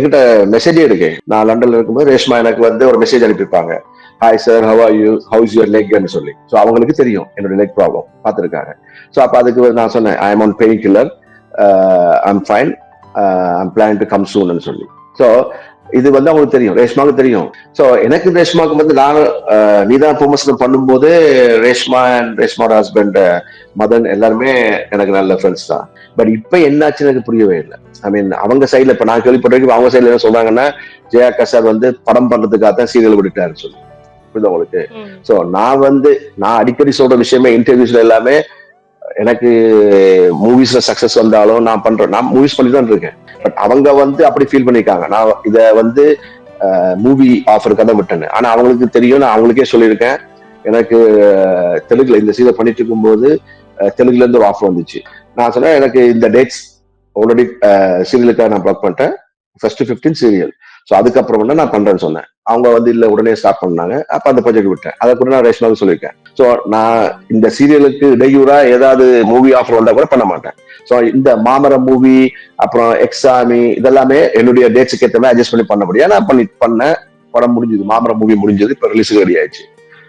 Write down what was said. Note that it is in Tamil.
என்கிட்ட மெசேஜே இருக்கு. நான் லண்டன்ல இருக்கும்போது ரேஷ்மா எனக்கு வந்து ஒரு மெசேஜ் அனுப்பியிருப்பாங்க. Hi sir, how are you, how's your லெக்னு சொல்லி. ஸோ அவங்களுக்கு தெரியும் என்னோட லெக் ப்ராப்ளம், பார்த்துருக்காங்க. ஸோ அப்போ அதுக்கு நான் சொன்னேன், I am on painkiller, I'm fine, I'm plan to come சூன்னு சொல்லி. ஸோ இது வந்து அவங்களுக்கு தெரியும், ரேஷ்மாவுக்கு தெரியும். ஸோ எனக்கு ரேஷ்மாவுக்கு வந்து நான் நீதா ப்ரொமோஷன் பண்ணும்போது ரேஷ்மா அண்ட் ரேஷ்மாவோட ஹஸ்பண்ட் மதன் எல்லாருமே எனக்கு நல்ல ஃப்ரெண்ட்ஸ் தான். பட் இப்ப என்னாச்சுன்னு எனக்கு புரியவே இல்லை. ஐ மீன் அவங்க சைட்ல இப்ப நான் கேள்விப்பட்டிருக்கேன், அவங்க சைட்ல என்ன சொல்றாங்கன்னா, ஜெயா கசார் வந்து படம் பண்றதுக்காக தான் சீரியல் விட்டுட்டாருன்னு சொல்லி. புரியுது உங்களுக்கு? சோ நான் அடிக்கடி சொல்ற விஷயமே இன்டர்வியூஸ்ல எல்லாமே, எனக்கு மூவிஸ்ல சக்சஸ் வந்தாலும் நான் மூவிஸ் பண்ணி தான் இருக்கேன். பட் அவங்க வந்து அப்படி ஃபீல் பண்ணிருக்காங்க, நான் இத வந்து மூவி ஆஃபருக்காக தான் விட்டேன்னு. ஆனா அவங்களுக்கு தெரியும், நான் அவங்களுக்கே சொல்லியிருக்கேன், எனக்கு தெலுங்குல இந்த சீரியல் பண்ணிட்டு இருக்கும்போது தெலுங்குல இருந்து ஒரு ஆஃபர் வந்துச்சு. நான் சொன்னேன், எனக்கு இந்த டேட்ஸ் ஆல்ரெடி சீரியலுக்காக நான் பிளாக் பண்ணிட்டேன், ஃபர்ஸ்ட் 15 சீரியல். ஸோ அதுக்கப்புறம் நான் பண்றேன்னு சொன்னேன். அவங்க வந்து இல்ல உடனே ஸ்டார்ட் பண்ணாங்க. அப்ப அந்த ப்ராஜெக்ட் விட்டேன். அதை கூட நான் ரேஷ்மாவுக்கு சொல்லியிருக்கேன். ஸோ நான் இந்த சீரியலுக்கு இடையூறா ஏதாவது மூவி ஆஃபர் வந்தா கூட பண்ண மாட்டேன். ஸோ இந்த மாமரம் மூவி, அப்புறம் எக்ஸாமி, இதெல்லாமே என்னுடைய டேட்ஸுக்கு ஏற்ற மாதிரி அட்ஜஸ்ட் பண்ணி பண்ண முடியாது. நான் பண்ணேன். படம் முடிஞ்சது, மாமரம் மூவி முடிஞ்சது, இப்ப ரிலீஸுக்கு ரெடி ஆயிடுச்சு.